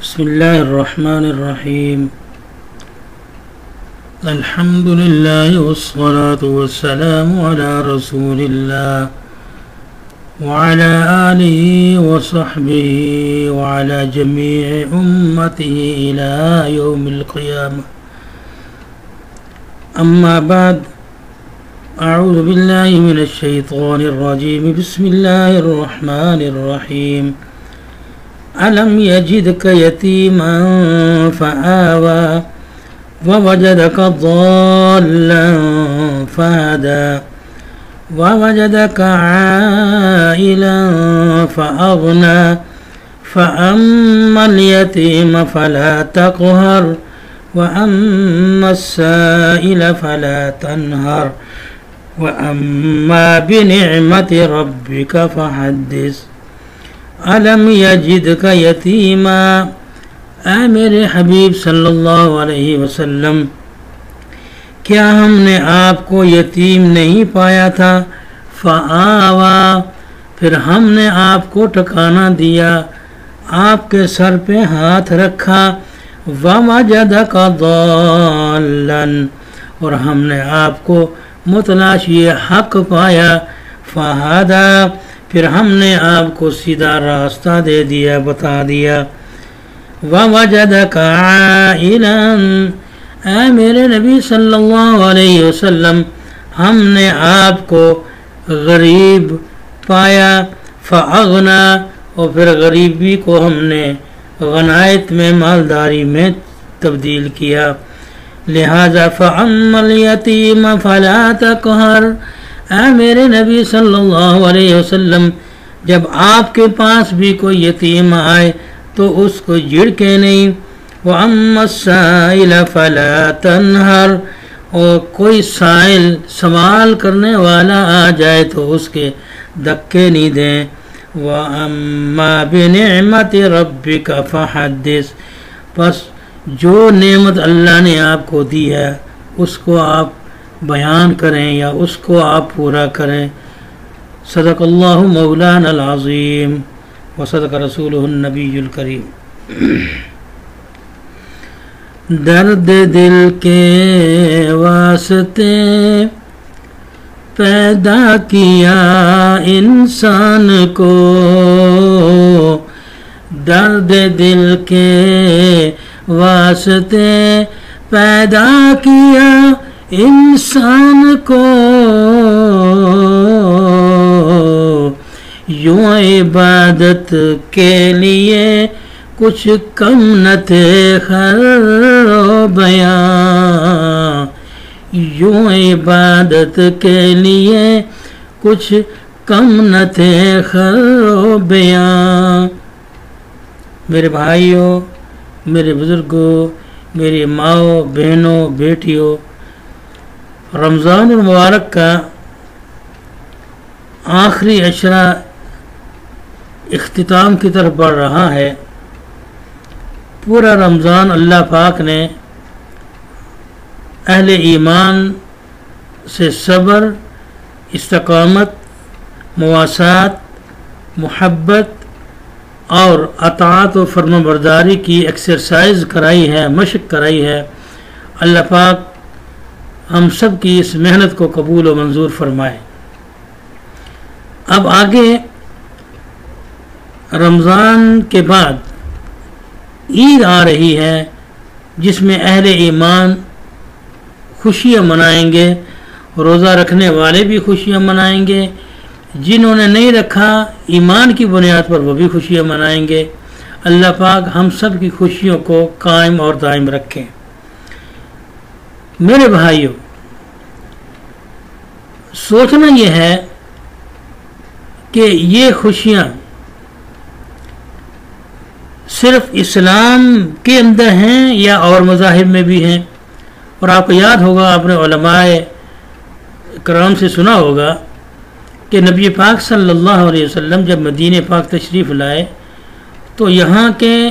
بسم الله الرحمن الرحيم. الحمد لله والصلاة والسلام على رسول الله وعلى آله وصحبه وعلى جميع أمته إلى يوم القيامة. أما بعد، أعوذ بالله من الشيطان الرجيم. بسم الله الرحمن الرحيم. ألم يجدك يتيما فآوى ووجدك ضالا فهدى ووجدك عائلا فأغنى فأما اليتيم فلا تقهر وأما السائل فلا تنهر وأما بنعمة ربك فحدث. علم یجدک یتیما، اے میرے حبیب صلی اللہ علیہ وسلم، کیا ہم نے آپ کو یتیم نہیں پایا تھا؟ فآوا، پھر ہم نے آپ کو ٹھکانہ دیا، آپ کے سر پہ ہاتھ رکھا۔ ووجدک ضالا، اور ہم نے آپ کو متلاشی حق پایا۔ فہدی، پھر ہم نے آپ کو سیدھا راستہ دے دیا، بتا دیا۔ ووجدک عائلا، اے میرے نبی صلی اللہ علیہ وسلم، ہم نے آپ کو غریب پایا۔ فاغنا، اور پھر غریبی کو ہم نے غنائت میں، مالداری میں تبدیل کیا۔ لہذا فاما الیتیم فلا تقہر، اے میرے نبی صلی اللہ علیہ وسلم، جب آپ کے پاس بھی کوئی یتیم آئے تو اس کو جھڑکے نہیں۔ وَأَمَّا السَّائِلَ فَلَا تَنْهَرْ، اور کوئی سائل سوال کرنے والا آ جائے تو اس کے دھکے نہیں دیں۔ وَأَمَّا بِنِعْمَةِ رَبِّكَ فَحَدِّثْ، پس جو نعمت اللہ نے آپ کو دی ہے اس کو آپ بیان کریں یا اس کو آپ پورا کریں۔ صدق اللہ مولانا العظیم وصدق رسولہ النبی الکریم۔ درد دل کے واسطے پیدا کیا انسان کو، درد دل کے واسطے پیدا کیا انسان کو، یوں عبادت کے لیے کچھ کم نہ تھے خیر و بیان، یوں عبادت کے لیے کچھ کم نہ تھے خیر و بیان۔ میرے بھائیوں، میرے بزرگوں، میری ماؤں، بہنوں، بیٹیوں، رمضان المبارک کا آخری عشرہ اختتام کی طرف بڑھ رہا ہے۔ پورا رمضان اللہ پاک نے اہل ایمان سے صبر، استقامت، مواسات، محبت اور اطاعت و فرمانبرداری کی ایکسرسائز کرائی ہے، مشق کرائی ہے۔ اللہ پاک ہم سب کی اس محنت کو قبول و منظور فرمائے۔ اب آگے رمضان کے بعد عید آ رہی ہے، جس میں اہل ایمان خوشیاں منائیں گے، روزہ رکھنے والے بھی خوشیاں منائیں گے، جنہوں نے نہیں رکھا ایمان کی بنیاد پر وہ بھی خوشیاں منائیں گے۔ اللہ پاک ہم سب کی خوشیوں کو قائم اور دائم رکھیں۔ میرے بھائیوں، سوچنا یہ ہے کہ یہ خوشیاں صرف اسلام کے اندر ہیں یا اور مذاہب میں بھی ہیں؟ اور آپ کو یاد ہوگا، آپ نے علماء کرام سے سنا ہوگا کہ نبی پاک صلی اللہ علیہ وسلم جب مدینہ پاک تشریف لائے تو یہاں کے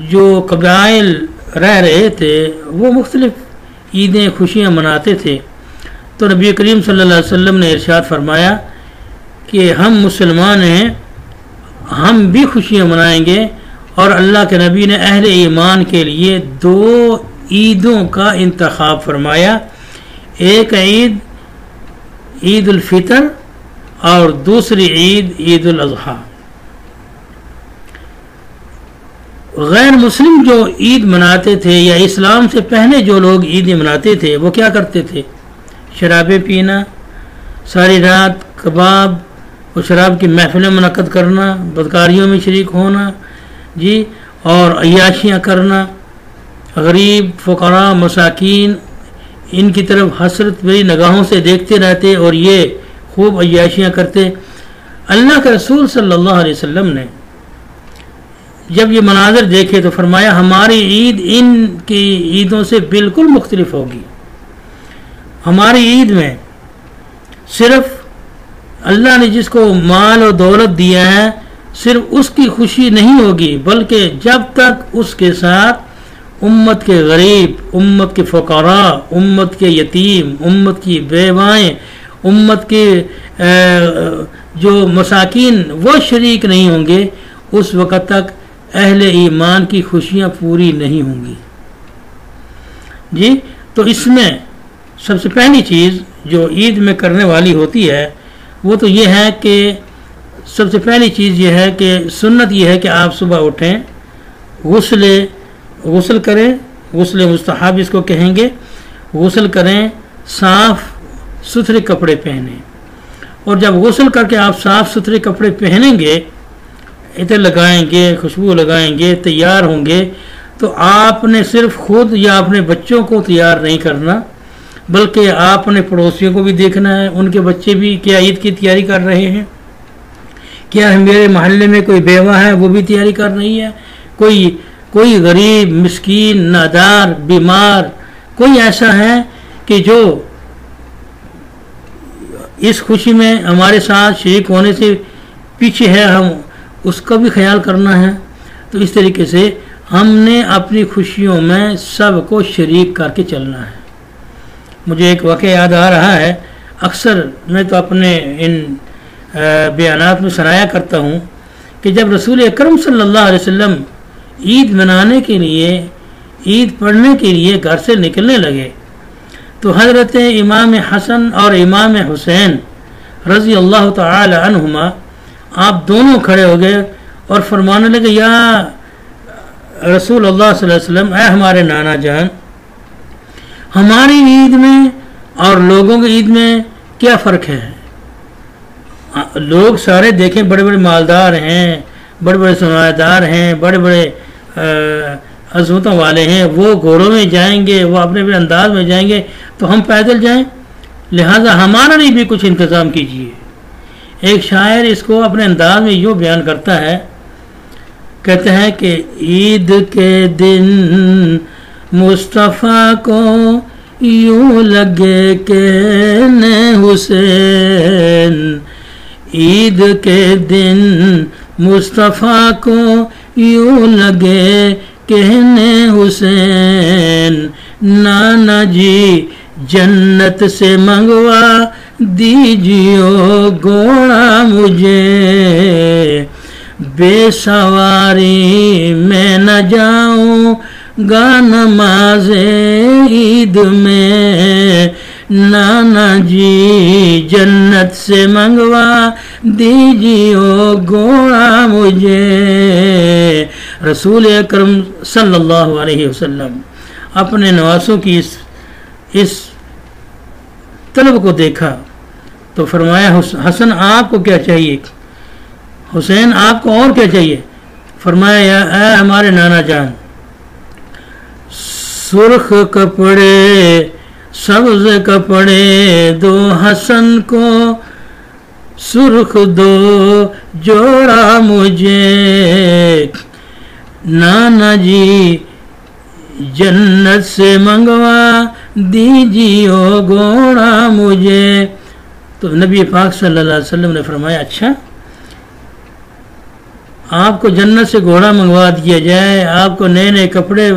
جو قبائل رہ رہے تھے وہ مختلف عیدیں، خوشیاں مناتے تھے۔ تو نبی کریم صلی اللہ علیہ وسلم نے ارشاد فرمایا کہ ہم مسلمان ہیں، ہم بھی خوشیاں منائیں گے اور اللہ کے نبی نے اہل ایمان کے لیے 2 عیدوں کا انتخاب فرمایا، ایک عید عید الفطر اور دوسری عید عید الاضحیٰ۔ غیر مسلم جو عید مناتے تھے یا اسلام سے پہلے جو لوگ عید مناتے تھے وہ کیا کرتے تھے؟ شرابیں پینا، ساری رات کباب اور شراب کی محفلیں منعقد کرنا، بدکاریوں میں شریک ہونا جی، اور عیاشیاں کرنا، غریب فقراء مساکین ان کی طرف حسرت بھری نگاہوں سے دیکھتے رہتے اور یہ خوب عیاشیاں کرتے۔ اللہ کے رسول صلی اللہ علیہ وسلم نے جب یہ مناظر دیکھے تو فرمایا ہماری عید ان کی عیدوں سے بالکل مختلف ہوگی۔ ہماری عید میں صرف اللہ نے جس کو مال و دولت دیا ہے صرف اس کی خوشی نہیں ہوگی، بلکہ جب تک اس کے ساتھ امت کے غریب، امت کے فقراء، امت کے یتیم، امت کی بیوائیں، امت کے جو مساکین وہ شریک نہیں ہوں گے، اس وقت تک اہل ایمان کی خوشیاں پوری نہیں ہوں گی جی۔ تو اس میں سب سے پہلی چیز جو عید میں کرنے والی ہوتی ہے وہ تو یہ ہے کہ سب سے پہلی چیز یہ ہے کہ سنت یہ ہے کہ آپ صبح اٹھیں، غسل کریں، غسل مستحب اس کو کہیں گے، غسل کریں، صاف ستھرے کپڑے پہنیں، اور جب غسل کر کے آپ صاف ستھرے کپڑے پہنیں گے، عطر لگائیں گے، خوشبو لگائیں گے، تیار ہوں گے، تو آپ نے صرف خود یا اپنے بچوں کو تیار نہیں کرنا بلکہ آپ نے پڑوسیوں کو بھی دیکھنا ہے، ان کے بچے بھی کیا عید کی تیاری کر رہے ہیں، کیا میرے محلے میں کوئی بیوہ ہے وہ بھی تیاری کر رہی ہے، کوئی غریب مسکین نادار بیمار کوئی ایسا ہے کہ جو اس خوشی میں ہمارے ساتھ شریک ہونے سے پیچھے ہے، ہم اس کا بھی خیال کرنا ہے۔ تو اس طریقے سے ہم نے اپنی خوشیوں میں سب کو شریک کر کے چلنا ہے۔ مجھے ایک واقعہ یاد آ رہا ہے، اکثر میں تو اپنے ان بیانات میں سنایا کرتا ہوں کہ جب رسول اکرم صلی اللہ علیہ وسلم عید منانے کے لیے، عید پڑھنے کے لیے گھر سے نکلنے لگے تو حضرت امام حسن اور امام حسین رضی اللہ تعالی عنہما آپ دونوں کھڑے ہو گئے اور فرمانے لگے، یا رسول اللہ صلی اللہ علیہ وسلم، اے ہمارے نانا جان، ہماری عید میں اور لوگوں کی عید میں کیا فرق ہے؟ لوگ سارے دیکھیں بڑے بڑے مالدار ہیں، بڑے بڑے سرمایہ دار ہیں، بڑے بڑے عظمتوں والے ہیں، وہ گھوڑوں میں جائیں گے، وہ اپنے اپنے انداز میں جائیں گے، تو ہم پیدل جائیں، لہٰذا ہمارا لیے بھی کچھ انتظام کیجیے۔ ایک شاعر اس کو اپنے انداز میں یوں بیان کرتا ہے، کہتے ہیں کہ عید کے دن مصطفیٰ کو یوں لگے کہ حسین، عید کے دن مصطفیٰ کو یوں لگے کہنے حسین، نانا جی جنت سے منگوا دیجیو گھوڑا مجھے، بے سواری میں نہ جاؤں گا نماز عید میں، نانا جی جنت سے منگوا دیجیو گھوڑا مجھے۔ رسول اکرم صلی اللہ علیہ وسلم اپنے نواسوں کی اس طلب کو دیکھا تو فرمایا، حسن آپ کو کیا چاہیے، حسین آپ کو اور کیا چاہیے؟ فرمایا، اے ہمارے نانا جان، سرخ کپڑے سبز کپڑے دو حسن کو، سرخ دو جوڑا مجھے، نانا جی جنت سے منگوا دیجیو گھوڑا مجھے۔ تو نبی پاک صلی اللہ علیہ وسلم نے فرمایا، اچھا آپ کو جنت سے گھوڑا منگوا دیا جائے، آپ کو نئے نئے کپڑے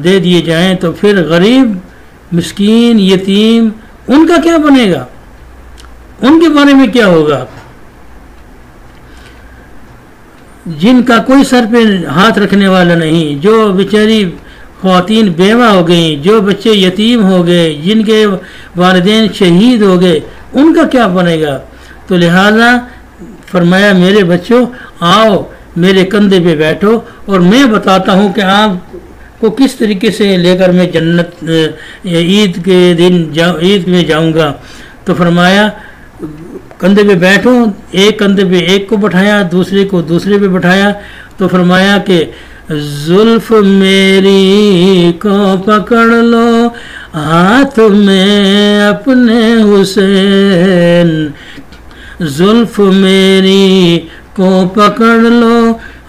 دے دیے جائیں، تو پھر غریب مسکین یتیم ان کا کیا بنے گا، ان کے بارے میں کیا ہوگا؟ جن کا کوئی سر پہ ہاتھ رکھنے والا نہیں، جو بیچاری خواتین بیوہ ہو گئیں، جو بچے یتیم ہو گئے، جن کے والدین شہید ہو گئے، ان کا کیا بنے گا؟ تو لہذا فرمایا میرے بچوں آؤ میرے کندھے پہ بیٹھو اور میں بتاتا ہوں کہ آپ کو کس طریقے سے لے کر میں جنت عید کے دن عید میں جاؤں گا۔ تو فرمایا کندھے پہ بیٹھو، ایک کندھے پہ ایک کو بٹھایا، دوسرے کو دوسرے پہ بٹھایا، تو فرمایا کہ زلف میری کو پکڑ لو ہاتھ میں اپنے حسین، زلف میری کو پکڑ لو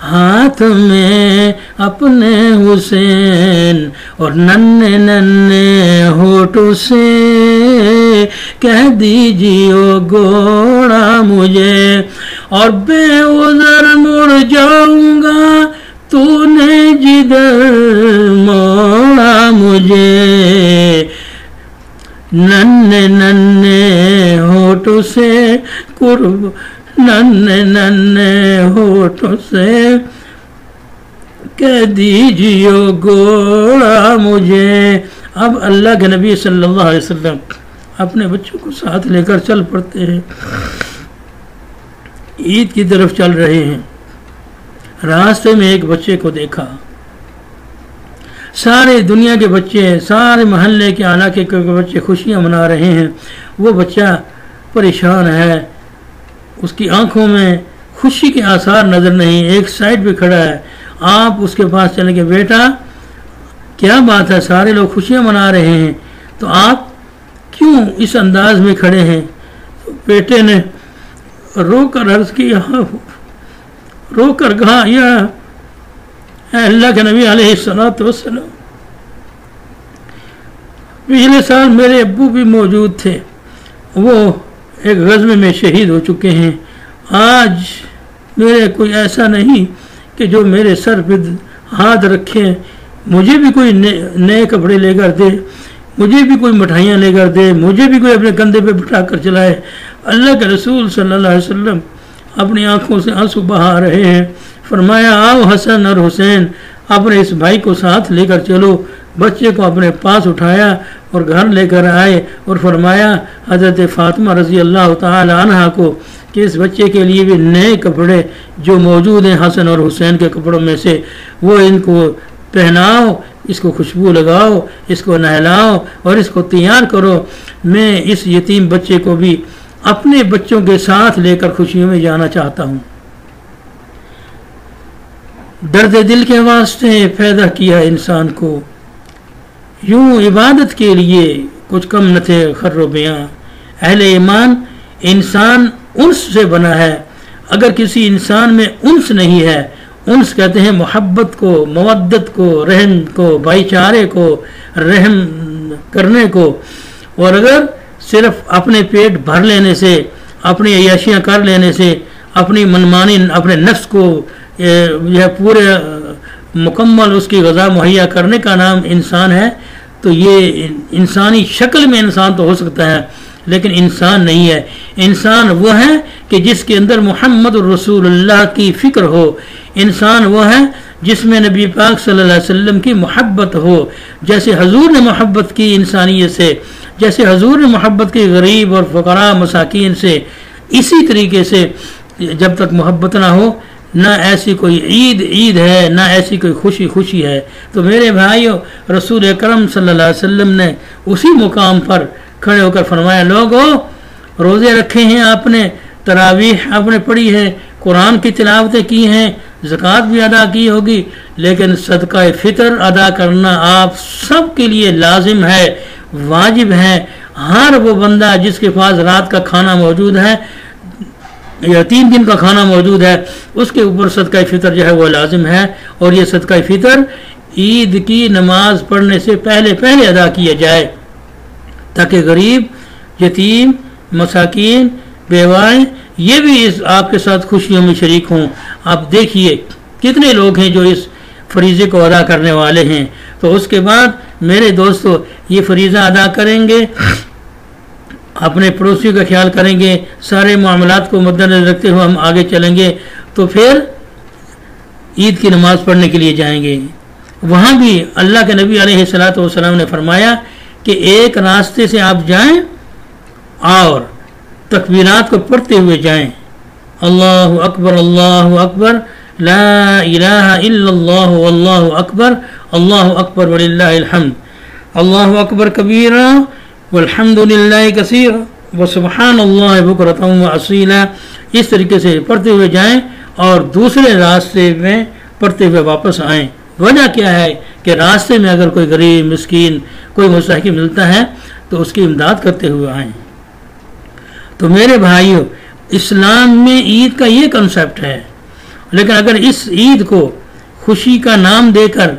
ہاتھ میں اپنے حسین، اور ننھے ننھے ہونٹوں سے کہہ دیجیے گوڑا مجھے، اور بے عذر مڑ جاؤں گا تو نے جدھر موڑا مجھے، ننھے ننھے ہونٹوں سے قرب، ننھے ننھے ہونٹوں سے کہہ دیجیے گوڑا مجھے۔ اب اللہ کے نبی صلی اللہ علیہ وسلم اپنے بچوں کو ساتھ لے کر چل پڑتے ہیں، عید کی طرف چل رہے ہیں۔ راستے میں ایک بچے کو دیکھا، سارے دنیا کے بچے، سارے محلے کے علاقے کے بچے خوشیاں منا رہے ہیں، وہ بچہ پریشان ہے، اس کی آنکھوں میں خوشی کے آثار نظر نہیں، ایک سائڈ پہ کھڑا ہے۔ آپ اس کے پاس چلے گئے، بیٹا کیا بات ہے، سارے لوگ خوشیاں منا رہے ہیں تو آپ کیوں اس انداز میں کھڑے ہیں؟ بیٹے نے رو کر عرض کیا، رو کر کہا یا اے اللہ کے نبی علیہ السلام، پچھلے سال میرے ابو بھی موجود تھے، وہ ایک غزوے میں شہید ہو چکے ہیں، آج میرے کوئی ایسا نہیں کہ جو میرے سر پہ ہاتھ رکھے، مجھے بھی کوئی نئے کپڑے لے کر دے، مجھے بھی کوئی مٹھائیاں لے کر دے، مجھے بھی کوئی اپنے کندھے پہ بٹھا کر چلائے۔ اللہ کے رسول صلی اللہ علیہ وسلم اپنی آنکھوں سے آنسو بہا رہے ہیں۔ فرمایا آؤ حسن اور حسین، اپنے اس بھائی کو ساتھ لے کر چلو۔ بچے کو اپنے پاس اٹھایا اور گھر لے کر آئے اور فرمایا حضرت فاطمہ رضی اللہ تعالی عنہ کو کہ اس بچے کے لیے بھی نئے کپڑے جو موجود ہیں حسن اور حسین کے کپڑوں میں سے، وہ ان کو پہناؤ، اس کو خوشبو لگاؤ، اس کو نہلاؤ اور اس کو تیار کرو۔ میں اس یتیم بچے کو بھی اپنے بچوں کے ساتھ لے کر خوشیوں میں جانا چاہتا ہوں۔ درد دل کے واسطے پیدا کیا انسان کو، یوں عبادت کے لیے کچھ کم نہ تھے خر و بیاں۔ اہل ایمان انسان انس سے بنا ہے، اگر کسی انسان میں انس نہیں ہے، انس کہتے ہیں محبت کو، مودت کو، رحم کو، بھائی چارے کو، رحم کرنے کو، اور اگر صرف اپنے پیٹ بھر لینے سے، اپنی عیاشیاں کر لینے سے، اپنی منمانی اپنے نفس کو یہ پورے مکمل اس کی غذا مہیا کرنے کا نام انسان ہے، تو یہ انسانی شکل میں انسان تو ہو سکتا ہے لیکن انسان نہیں ہے۔ انسان وہ ہے کہ جس کے اندر محمد الرسول اللہ کی فکر ہو، انسان وہ ہے جس میں نبی پاک صلی اللہ علیہ وسلم کی محبت ہو، جیسے حضور نے محبت کی انسانیت سے، جیسے حضور نے محبت کی غریب اور فقراء مساکین سے، اسی طریقے سے جب تک محبت نہ ہو، نہ ایسی کوئی عید ہے، نہ ایسی کوئی خوشی ہے۔ تو میرے بھائیوں، رسول اکرم صلی اللہ علیہ وسلم نے اسی مقام پر کھڑے ہو کر فرمایا، لوگوں روزے رکھے ہیں آپ نے، تراویح آپ نے پڑھی ہے، قرآن کی تلاوتیں کی ہیں، زکوٰۃ بھی ادا کی ہوگی، لیکن صدقہ فطر ادا کرنا آپ سب کے لیے لازم ہے، واجب ہے۔ ہر وہ بندہ جس کے پاس رات کا کھانا موجود ہے یا 3 دن کا کھانا موجود ہے، اس کے اوپر صدقہ فطر جو ہے وہ لازم ہے، اور یہ صدقہ فطر عید کی نماز پڑھنے سے پہلے ادا کیا جائے تاکہ غریب، یتیم، مساکین، بیوائیں یہ بھی آپ کے ساتھ خوشیوں میں شریک ہوں۔ آپ دیکھیے کتنے لوگ ہیں جو اس فریضے کو ادا کرنے والے ہیں۔ تو اس کے بعد میرے دوستو یہ فریضہ ادا کریں گے، اپنے پڑوسیوں کا خیال کریں گے، سارے معاملات کو مد نظر رکھتے ہوئے ہم آگے چلیں گے، تو پھر عید کی نماز پڑھنے کے لیے جائیں گے، وہاں بھی اللہ کے نبی علیہ الصلوۃ والسلام نے فرمایا کہ ایک راستے سے آپ جائیں اور تکبیرات کو پڑھتے ہوئے جائیں، اللہ اکبر لا الہ الا اللہ واللہ اکبر وللہ الحمد، اللہ اکبر کبیرا والحمد للہ کثیرا وسبحان اللہ بکرۃ واصیلا، اس طریقے سے پڑھتے ہوئے جائیں اور دوسرے راستے میں پڑھتے ہوئے واپس آئیں۔ وجہ کیا ہے کہ راستے میں اگر کوئی غریب مسکین کوئی مستحق ملتا ہے تو اس کی امداد کرتے ہوئے آئیں۔ تو میرے بھائیوں، اسلام میں عید کا یہ کنسیپٹ ہے، لیکن اگر اس عید کو خوشی کا نام دے کر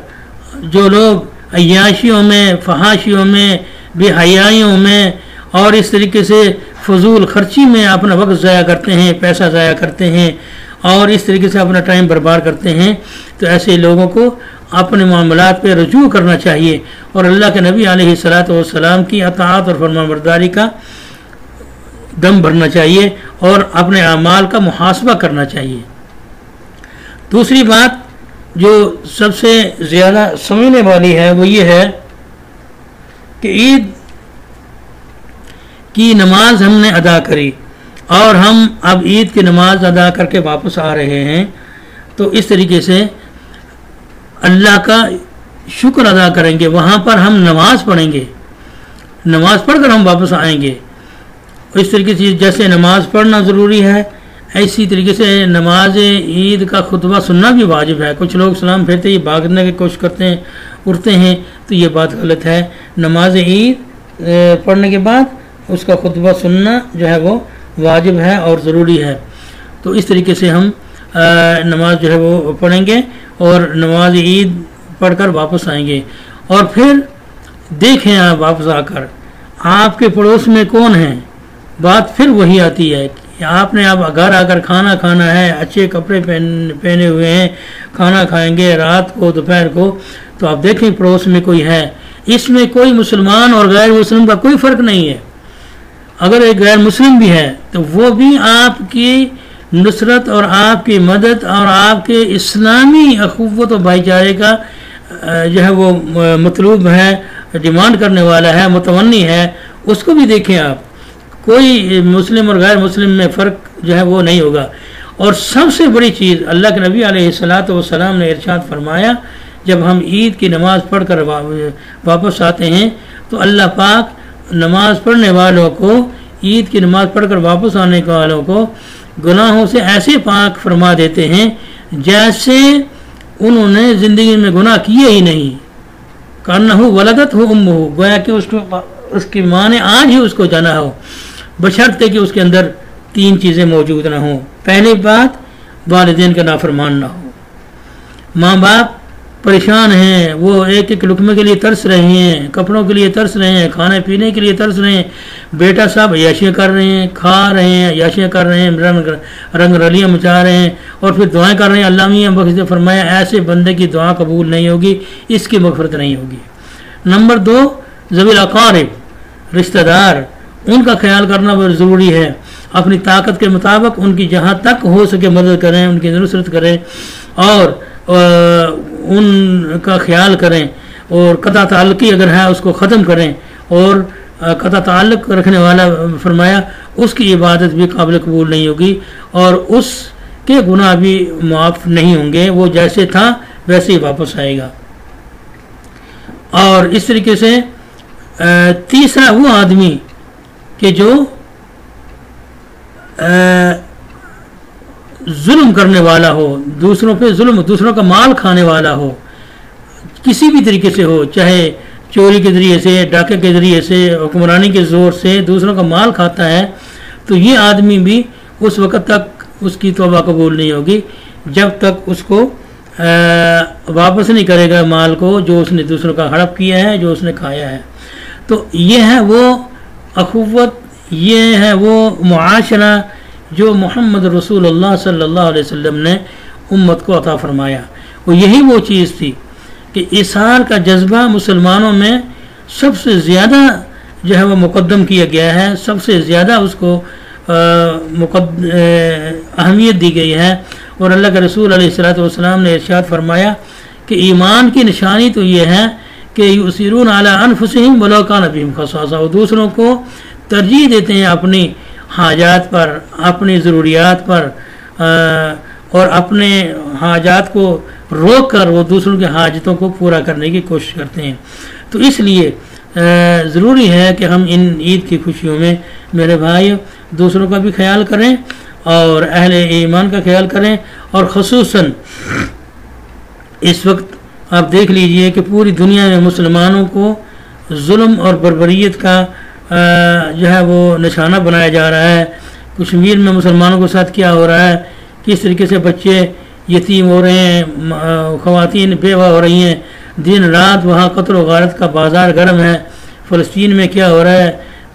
جو لوگ عیاشیوں میں، فحاشیوں میں، بے حیائیوں میں اور اس طریقے سے فضول خرچی میں اپنا وقت ضائع کرتے ہیں، پیسہ ضائع کرتے ہیں اور اس طریقے سے اپنا ٹائم برباد کرتے ہیں، تو ایسے لوگوں کو اپنے معاملات پہ رجوع کرنا چاہیے اور اللہ کے نبی علیہ الصلوۃ والسلام کی اطاعت اور فرمانبرداری کا دم بھرنا چاہیے اور اپنے اعمال کا محاسبہ کرنا چاہیے۔ دوسری بات جو سب سے زیادہ سمجھنے والی ہے وہ یہ ہے کہ عید کی نماز ہم نے ادا کری اور ہم اب عید کی نماز ادا کر کے واپس آ رہے ہیں، تو اس طریقے سے اللہ کا شکر ادا کریں گے، وہاں پر ہم نماز پڑھیں گے، نماز پڑھ کر ہم واپس آئیں گے۔ اس طریقے سے جیسے نماز پڑھنا ضروری ہے، ایسی طریقے سے نماز عید کا خطبہ سننا بھی واجب ہے۔ کچھ لوگ سلام پھیرتے ہی بھاگنے کی کوشش کرتے ہیں، اٹھتے ہیں، تو یہ بات غلط ہے۔ نماز عید پڑھنے کے بعد اس کا خطبہ سننا جو ہے وہ واجب ہے اور ضروری ہے۔ تو اس طریقے سے ہم نماز جو ہے وہ پڑھیں گے اور نماز عید پڑھ کر واپس آئیں گے۔ اور پھر دیکھیں آپ واپس آ کر آپ کے پڑوس میں کون ہیں، بات پھر وہی آتی ہے کہ آپ نے اب گھر آ کر کھانا کھانا ہے، اچھے کپڑے پہنے ہوئے ہیں، کھانا کھائیں گے رات کو دوپہر کو، تو آپ دیکھیں پڑوس میں کوئی ہے، اس میں کوئی مسلمان اور غیر مسلم کا کوئی فرق نہیں ہے۔ اگر ایک غیر مسلم بھی ہے تو وہ بھی آپ کی نصرت اور آپ کی مدد اور آپ کے اسلامی اخوت و بھائی چارے کا جو ہے وہ مطلوب ہے، ڈیمانڈ کرنے والا ہے، متمنی ہے، اس کو بھی دیکھیں آپ، کوئی مسلم اور غیر مسلم میں فرق جو ہے وہ نہیں ہوگا۔ اور سب سے بڑی چیز اللہ کے نبی علیہ الصلوۃ والسلام نے ارشاد فرمایا، جب ہم عید کی نماز پڑھ کر واپس آتے ہیں تو اللہ پاک نماز پڑھنے والوں کو، عید کی نماز پڑھ کر واپس آنے والوں کو گناہوں سے ایسے پاک فرما دیتے ہیں جیسے انہوں نے زندگی میں گناہ کیے ہی نہیں۔ کانہو ولدت ہو امہ، گویا کہ اس کی ماں نے آج ہی اس کو جانا ہو، بشرطے کہ اس کے اندر تین چیزیں موجود نہ ہوں۔ پہلی بات، والدین کا نافرمان نہ ہو، ماں باپ پریشان ہیں، وہ ایک ایک لقمے کے لیے ترس رہے ہیں، کپڑوں کے لیے ترس رہے ہیں، کھانے پینے کے لیے ترس رہے ہیں، بیٹا صاحب عیاشیاں کر رہے ہیں، کھا رہے ہیں، عیاشیاں کر رہے ہیں، رنگ رلیاں مچا رہے ہیں اور پھر دعائیں کر رہے ہیں۔ اللہ میاں بخش نے فرمایا ایسے بندے کی دعا قبول نہیں ہوگی، اس کی مغفرت نہیں ہوگی۔ نمبر 2، ذوی الاقارب، رشتہ دار، ان کا خیال کرنا بہت ضروری ہے۔ اپنی طاقت کے مطابق ان کی جہاں تک ہو سکے مدد کریں، ان کی نصرت کریں اور ان کا خیال کریں، اور قطع تعلقی اگر ہے اس کو ختم کریں، اور قطع تعلق رکھنے والا فرمایا اس کی عبادت بھی قابل قبول نہیں ہوگی اور اس کے گناہ بھی معاف نہیں ہوں گے، وہ جیسے تھا ویسے ہی واپس آئے گا۔ اور اس طریقے سے تیسرا وہ آدمی کہ جو ظلم کرنے والا ہو، دوسروں پہ ظلم، دوسروں کا مال کھانے والا ہو، کسی بھی طریقے سے ہو، چاہے چوری کے ذریعے سے، ڈاکے کے ذریعے سے، حکمرانی کے زور سے دوسروں کا مال کھاتا ہے، تو یہ آدمی بھی اس وقت تک اس کی توبہ قبول نہیں ہوگی جب تک اس کو واپس نہیں کرے گا مال کو جو اس نے دوسروں کا ہڑپ کیا ہے، جو اس نے کھایا ہے۔ تو یہ ہے وہ اخوت، یہ ہے وہ معاشرہ جو محمد رسول اللہ صلی اللہ علیہ وسلم نے امت کو عطا فرمایا۔ اور یہی وہ چیز تھی کہ اظہار کا جذبہ مسلمانوں میں سب سے زیادہ جو ہے وہ مقدم کیا گیا ہے، سب سے زیادہ اس کو اہمیت دی گئی ہے، اور اللہ کے رسول علیہ الصلوۃ والسلام نے ارشاد فرمایا کہ ایمان کی نشانی تو یہ ہے کہ یؤثرون علی انفسہم ولو کان بہم خصاصہ، وہ دوسروں کو ترجیح دیتے ہیں اپنی حاجات پر، اپنی ضروریات پر، اور اپنے حاجات کو روک کر وہ دوسروں کے حاجتوں کو پورا کرنے کی کوشش کرتے ہیں۔ تو اس لیے ضروری ہے کہ ہم ان عید کی خوشیوں میں میرے بھائی دوسروں کا بھی خیال کریں اور اہل ایمان کا خیال کریں، اور خصوصاً اس وقت آپ دیکھ لیجئے کہ پوری دنیا میں مسلمانوں کو ظلم اور بربریت کا جو ہے وہ نشانہ بنایا جا رہا ہے۔ کشمیر میں مسلمانوں کے ساتھ کیا ہو رہا ہے، کس طریقے سے بچے یتیم ہو رہے ہیں، خواتین بیوہ ہو رہی ہیں، دن رات وہاں قتل و غارت کا بازار گرم ہے۔ فلسطین میں کیا ہو رہا ہے،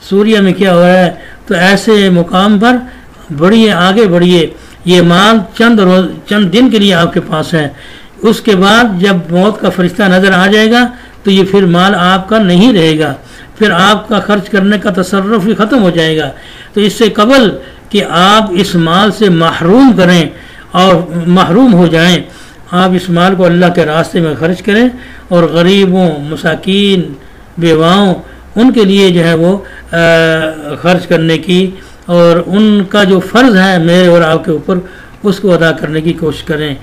سوریہ میں کیا ہو رہا ہے۔ تو ایسے مقام پر بڑھیے، آگے بڑھیے، یہ مال چند دن کے لیے آپ کے پاس ہے، اس کے بعد جب موت کا فرشتہ نظر آ جائے گا تو یہ پھر مال آپ کا نہیں رہے گا، پھر آپ کا خرچ کرنے کا تصرف ہی ختم ہو جائے گا۔ تو اس سے قبل کہ آپ اس مال سے محروم کریں اور محروم ہو جائیں، آپ اس مال کو اللہ کے راستے میں خرچ کریں، اور غریبوں، مساکین، بیواؤں، ان کے لیے جو ہے وہ خرچ کرنے کی اور ان کا جو فرض ہے میرے اور آپ کے اوپر اس کو ادا کرنے کی کوشش کریں۔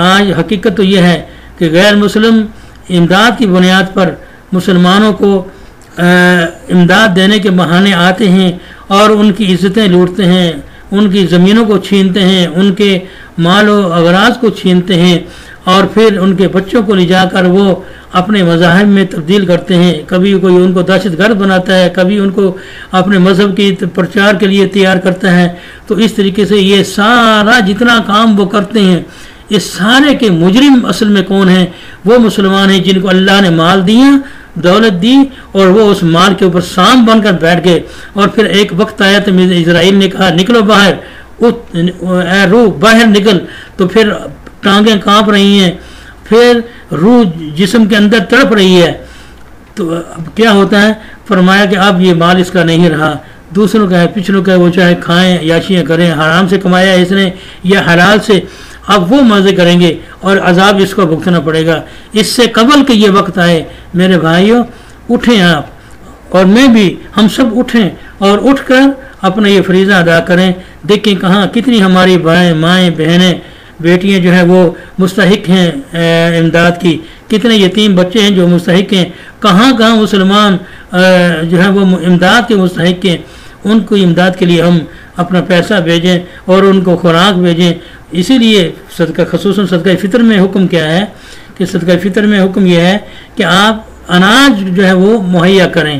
آج حقیقت تو یہ ہے کہ غیر مسلم امداد کی بنیاد پر مسلمانوں کو امداد دینے کے بہانے آتے ہیں اور ان کی عزتیں لوٹتے ہیں، ان کی زمینوں کو چھینتے ہیں، ان کے مال و اغراض کو چھینتے ہیں، اور پھر ان کے بچوں کو لے جا کر وہ اپنے مذاہب میں تبدیل کرتے ہیں۔ کبھی کوئی ان کو دہشت گرد بناتا ہے، کبھی ان کو اپنے مذہب کی پرچار کے لیے تیار کرتا ہے۔ تو اس طریقے سے یہ سارا جتنا کام وہ کرتے ہیں، اس سارے کے مجرم اصل میں کون ہیں؟ وہ مسلمان ہیں جن کو اللہ نے مال دیا، دولت دی، اور وہ اس مال کے اوپر سام بن کر بیٹھ گئے۔ اور پھر ایک وقت آیا تو اسرائیل نے کہا نکلو باہر، اے روح باہر نکل، تو پھر ٹانگیں کانپ رہی ہیں، پھر روح جسم کے اندر تڑپ رہی ہے۔ تو اب کیا ہوتا ہے؟ فرمایا کہ اب یہ مال اس کا نہیں رہا، دوسروں کا ہے، پچھلوں کا ہے، وہ چاہے کھائیں یاشیاں کریں، حرام سے کمایا اس نے یا حلال سے، اب وہ مزے کریں گے اور عذاب اس کو بھگتنا پڑے گا۔ اس سے قبل کہ یہ وقت آئے میرے بھائیوں، اٹھیں آپ اور میں بھی، ہم سب اٹھیں اور اٹھ کر اپنا یہ فریضہ ادا کریں۔ دیکھیں کہاں کتنی ہماری بھائیں، مائیں، بہنیں، بیٹیاں جو ہیں وہ مستحق ہیں امداد کی، کتنے یتیم بچے ہیں جو مستحق ہیں، کہاں کہاں مسلمان جو ہیں وہ امداد کے مستحق ہیں۔ ان کو امداد کے لیے ہم اپنا پیسہ بھیجیں اور ان کو خوراک بھیجیں۔ اسی لیے صدقہ، خصوصاً صدقہ فطر میں حکم کیا ہے کہ صدقہ فطر میں حکم یہ ہے کہ آپ اناج جو ہے وہ مہیا کریں،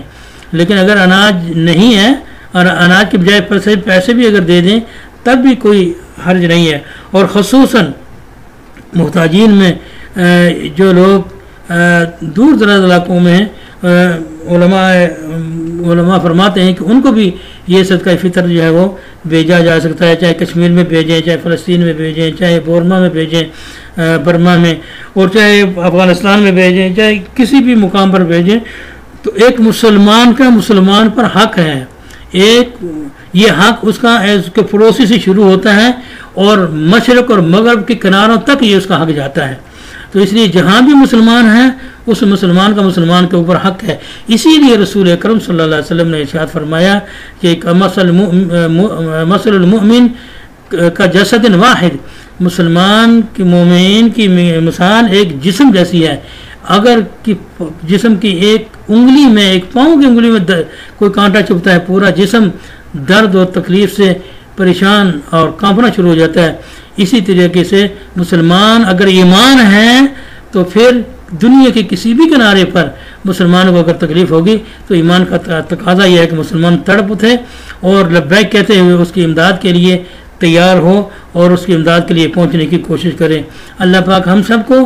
لیکن اگر اناج نہیں ہے اور اناج کے بجائے پیسے بھی اگر دے دیں تب بھی کوئی حرج نہیں ہے۔ اور خصوصاً محتاجین میں جو لوگ دور دراز علاقوں میں ہیں، علماء فرماتے ہیں کہ ان کو بھی یہ صدقہ فطر جو ہے وہ بھیجا جا سکتا ہے، چاہے کشمیر میں بھیجیں، چاہے فلسطین میں بھیجیں، چاہے بورما میں بھیجیں، برما میں، اور چاہے افغانستان میں بھیجیں، چاہے کسی بھی مقام پر بھیجیں۔ تو ایک مسلمان کا مسلمان پر حق ہے، ایک یہ حق اس کے پڑوسی سے شروع ہوتا ہے اور مشرق اور مغرب کے کناروں تک یہ اس کا حق جاتا ہے۔ تو اس لیے جہاں بھی مسلمان ہیں اس مسلمان کا مسلمان کے اوپر حق ہے۔ اسی لیے رسول اکرم صلی اللہ علیہ وسلم نے ارشاد فرمایا کہ مثل المؤمن کا جسد واحد، مسلمان کی مومن کی مثال ایک جسم جیسی ہے۔ اگر جسم کی ایک انگلی میں، ایک پاؤں کی انگلی میں کوئی کانٹا چبھتا ہے، پورا جسم درد اور تکلیف سے پریشان اور کانپنا شروع ہو جاتا ہے۔ اسی طریقے سے مسلمان اگر ایمان ہے تو پھر دنیا کے کسی بھی کنارے پر مسلمانوں کو اگر تکلیف ہوگی تو ایمان کا تقاضا یہ ہے کہ مسلمان تڑپ اٹھے اور لبیک کہتے ہوئے اس کی امداد کے لیے تیار ہو اور اس کی امداد کے لیے پہنچنے کی کوشش کریں۔ اللہ پاک ہم سب کو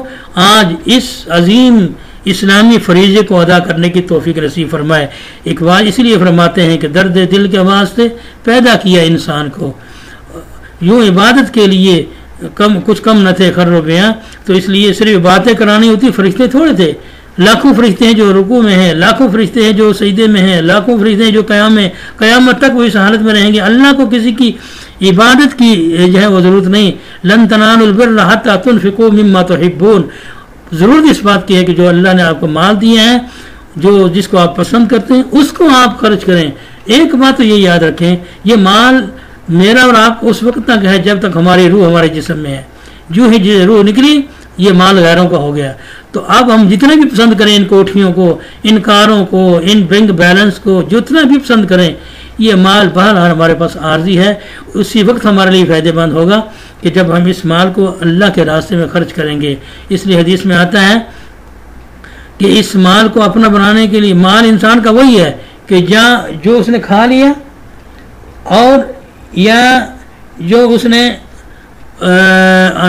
آج اس عظیم اسلامی فریضے کو ادا کرنے کی توفیق نصیب فرمائے۔ اقبال اس لیے فرماتے ہیں کہ درد دل کے واسطے پیدا کیا انسان کو، یوں عبادت کے لیے کچھ کم نہ تھے خر و بیاں۔ تو اس لیے صرف باتیں کرانی ہوتی، فرشتے تھوڑے تھے، لاکھوں فرشتے ہیں جو رکوع میں ہیں، لاکھوں فرشتے ہیں جو سجدے میں ہیں، لاکھوں فرشتے ہیں جو قیامت تک وہ اس حالت میں رہیں گے۔ اللہ کو کسی کی عبادت کی جو ہے وہ ضرورت نہیں. لن تنالوا البر حتى تنفقوا مما تحبون. ضرورت اس بات کی ہے کہ جو اللہ نے آپ کو مال دیا ہے، جو جس کو آپ پسند کرتے ہیں اس کو آپ خرچ کریں. ایک بات تو یہ یاد رکھیں، یہ مال میرا اور آپ اس وقت تک ہے جب تک ہماری روح ہمارے جسم میں ہے. جو ہی روح نکلی یہ مال غیروں کا ہو گیا. تو اب ہم جتنے بھی پسند کریں ان کوٹھیوں کو، ان کاروں کو، ان بینک بیلنس کو، جتنا بھی پسند کریں، یہ مال بہرحال ہمارے پاس عارضی ہے. اسی وقت ہمارے لیے فائدہ مند ہوگا کہ جب ہم اس مال کو اللہ کے راستے میں خرچ کریں گے. اس لیے حدیث میں آتا ہے کہ اس مال کو اپنا بنانے کے لیے، مال انسان کا وہی ہے کہ جو اس نے کھا لیا اور یا جو اس نے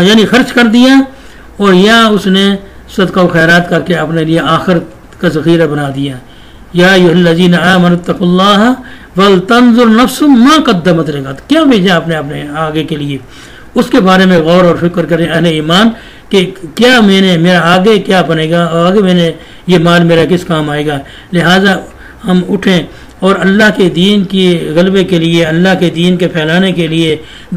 یعنی خرچ کر دیا، اور یا اس نے صدقہ و خیرات کر کے اپنے لیے آخرت کا ذخیرہ بنا دیا. یا ایھا الذین آمنوا اتقوا اللہ ولتنظر نفس ما قدمت لغد. کیا بھیجا آپ نے اپنے آگے کے لیے، اس کے بارے میں غور اور فکر کریں اہل ایمان کہ کیا میرا آگے کیا بنے گا، اور آگے یہ مال میرا کس کام آئے گا. لہٰذا ہم اٹھیں اور اللہ کے دین کے غلبے کے لیے، اللہ کے دین کے پھیلانے کے لیے،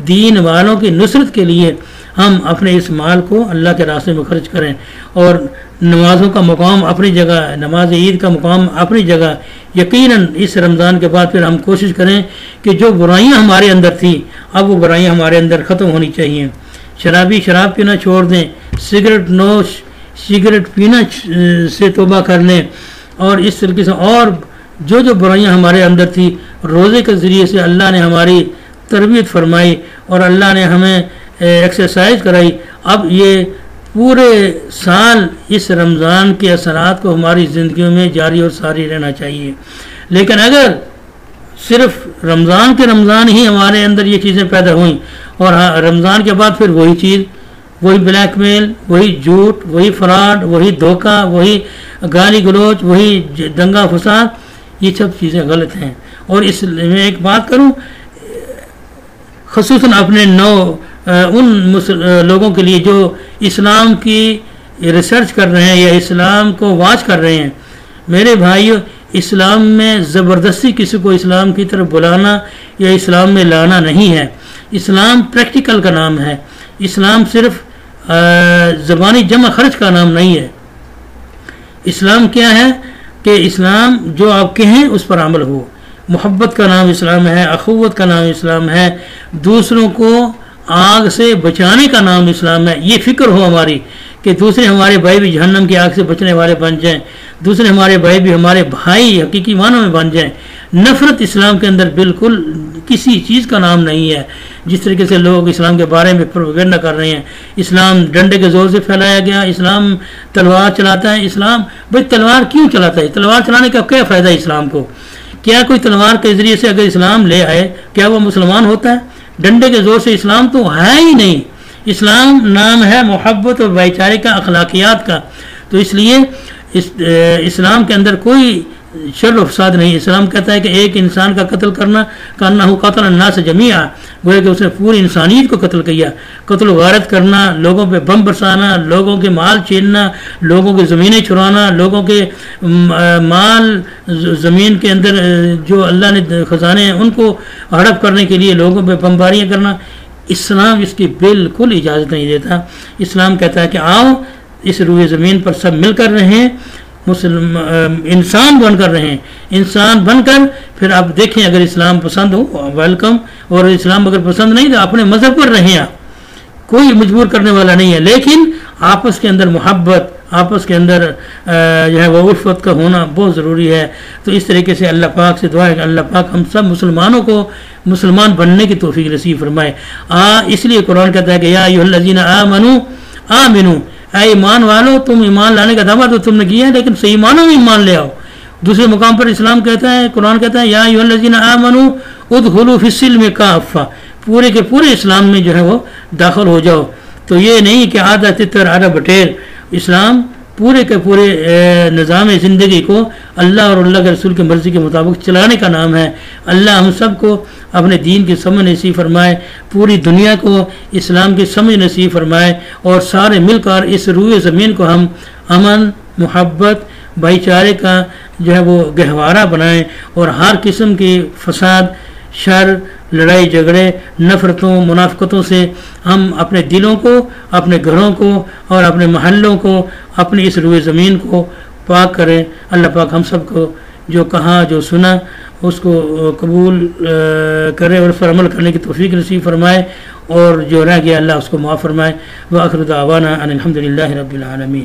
دین والوں کی نصرت کے لیے ہم اپنے اس مال کو اللہ کے راستے میں خرچ کریں. اور نمازوں کا مقام اپنی جگہ، نماز عید کا مقام اپنی جگہ. یقیناً اس رمضان کے بعد پھر ہم کوشش کریں کہ جو برائیاں ہمارے اندر تھیں اب وہ برائیاں ہمارے اندر ختم ہونی چاہیے. شرابی شراب پینا چھوڑ دیں، سگریٹ پینا سے توبہ کر لیں، اور اس طریقے سے اور جو برائیاں ہمارے اندر تھی روزے کے ذریعے سے اللہ نے ہماری تربیت فرمائی اور اللہ نے ہمیں ایکسرسائز کرائی. اب یہ پورے سال اس رمضان کے اثرات کو ہماری زندگیوں میں جاری اور ساری رہنا چاہیے. لیکن اگر صرف رمضان ہی ہمارے اندر یہ چیزیں پیدا ہوئیں اور رمضان کے بعد پھر وہی چیز، وہی بلیک میل، وہی جھوٹ، وہی فراڈ، وہی دھوکہ، وہی گالی گلوچ، وہی دنگا فساد، یہ سب چیزیں غلط ہیں. اور اس میں ایک بات کروں خصوصاً اپنے ان لوگوں کے لیے جو اسلام کی ریسرچ کر رہے ہیں یا اسلام کو واچ کر رہے ہیں. میرے بھائیو، اسلام میں زبردستی کسی کو اسلام کی طرف بلانا یا اسلام میں لانا نہیں ہے. اسلام پریکٹیکل کا نام ہے. اسلام صرف زبانی جمع خرچ کا نام نہیں ہے. اسلام کیا ہے کہ اسلام جو آپ کہیں اس پر عمل ہو. محبت کا نام اسلام ہے، اخوت کا نام اسلام ہے، دوسروں کو آگ سے بچانے کا نام اسلام ہے. یہ فکر ہو ہماری کہ دوسرے ہمارے بھائی بھی جہنم کی آگ سے بچنے والے بن جائیں، دوسرے ہمارے بھائی بھی ہمارے بھائی حقیقی معنوں میں بن جائیں. نفرت اسلام کے اندر بالکل کسی چیز کا نام نہیں ہے. جس طریقے سے لوگ اسلام کے بارے میں پروپیگنڈا کر رہے ہیں، اسلام ڈنڈے کے زور سے پھیلایا گیا، اسلام تلوار چلاتا ہے. اسلام بھائی تلوار کیوں چلاتا ہے؟ تلوار چلانے کا کیا فائدہ ہے اسلام کو؟ کیا کوئی تلوار کے ذریعے سے اگر اسلام لے آئے کیا وہ مسلمان ہوتا ہے؟ ڈنڈے کے زور سے اسلام تو ہے ہی نہیں. اسلام نام ہے محبت اور بھائی چارے کا، اخلاقیات کا. تو اس لیے اسلام کے اندر کوئی شر و فساد نہیں. اسلام کہتا ہے کہ ایک انسان کا قتل کرنا کانہ قتل الناس جمیعا، گویا کہ اس نے پوری انسانیت کو قتل کیا. قتل و غارت کرنا، لوگوں پہ بم برسانا، لوگوں کے مال چھیننا، لوگوں کے زمینیں چرانا، لوگوں کے مال زمین کے اندر جو اللہ نے خزانے ہیں ان کو ہڑپ کرنے کے لیے لوگوں پہ بمباریاں کرنا، اسلام اس کی بالکل اجازت نہیں دیتا. اسلام کہتا ہے کہ آؤ اس روئے زمین پر سب مل کر رہیں، انسان بن کر رہیں. انسان بن کر پھر آپ دیکھیں اگر اسلام پسند ہو ویلکم، اور اسلام اگر پسند نہیں تو اپنے مذہب پر رہیں. آپ کوئی مجبور کرنے والا نہیں ہے، لیکن آپس کے اندر محبت، آپس کے اندر جو ہے وہ الفت کا ہونا بہت ضروری ہے. تو اس طریقے سے اللہ پاک سے دعا ہے کہ اللہ پاک ہم سب مسلمانوں کو مسلمان بننے کی توفیق نصیب فرمائے. اس لیے قرآن کہتا ہے کہ یا ایھا الذین آمنوا آمنوا، اے ایمان والو تم ایمان لانے کا دعویٰ تو تم نے کیا ہے لیکن صحیح معنوں میں ایمان لے آؤ. دوسرے مقام پر اسلام کہتا ہے، قرآن کہتا ہے یا ایھا الذین آمنوا ادخلوا فی السلم کافہ، پورے کے پورے اسلام میں جو ہے وہ داخل ہو جاؤ. تو یہ نہیں کہ آدھا تتر آدھا بٹیر. اسلام پورے کے پورے نظام زندگی کو اللہ اور اللہ کے رسول کی مرضی کے مطابق چلانے کا نام ہے. اللہ ہم سب کو اپنے دین کی سمجھ نصیب فرمائے، پوری دنیا کو اسلام کی سمجھ نصیب فرمائے، اور سارے مل کر اس روئے زمین کو ہم امن، محبت، بھائی چارے کا جو ہے وہ گہوارہ بنائیں، اور ہر قسم کی فساد شر، لڑائی جھگڑے، نفرتوں، منافقتوں سے ہم اپنے دلوں کو، اپنے گھروں کو اور اپنے محلوں کو، اپنی اس روئے زمین کو پاک کریں۔ اللہ پاک ہم سب کو جو کہا جو سنا اس کو قبول کرے اور اس پر عمل کرنے کی توفیق نصیب فرمائے، اور جو رہ گیا اللہ اس کو معاف فرمائے۔ وآخر دعوانا ان الحمد للہ رب العالمین۔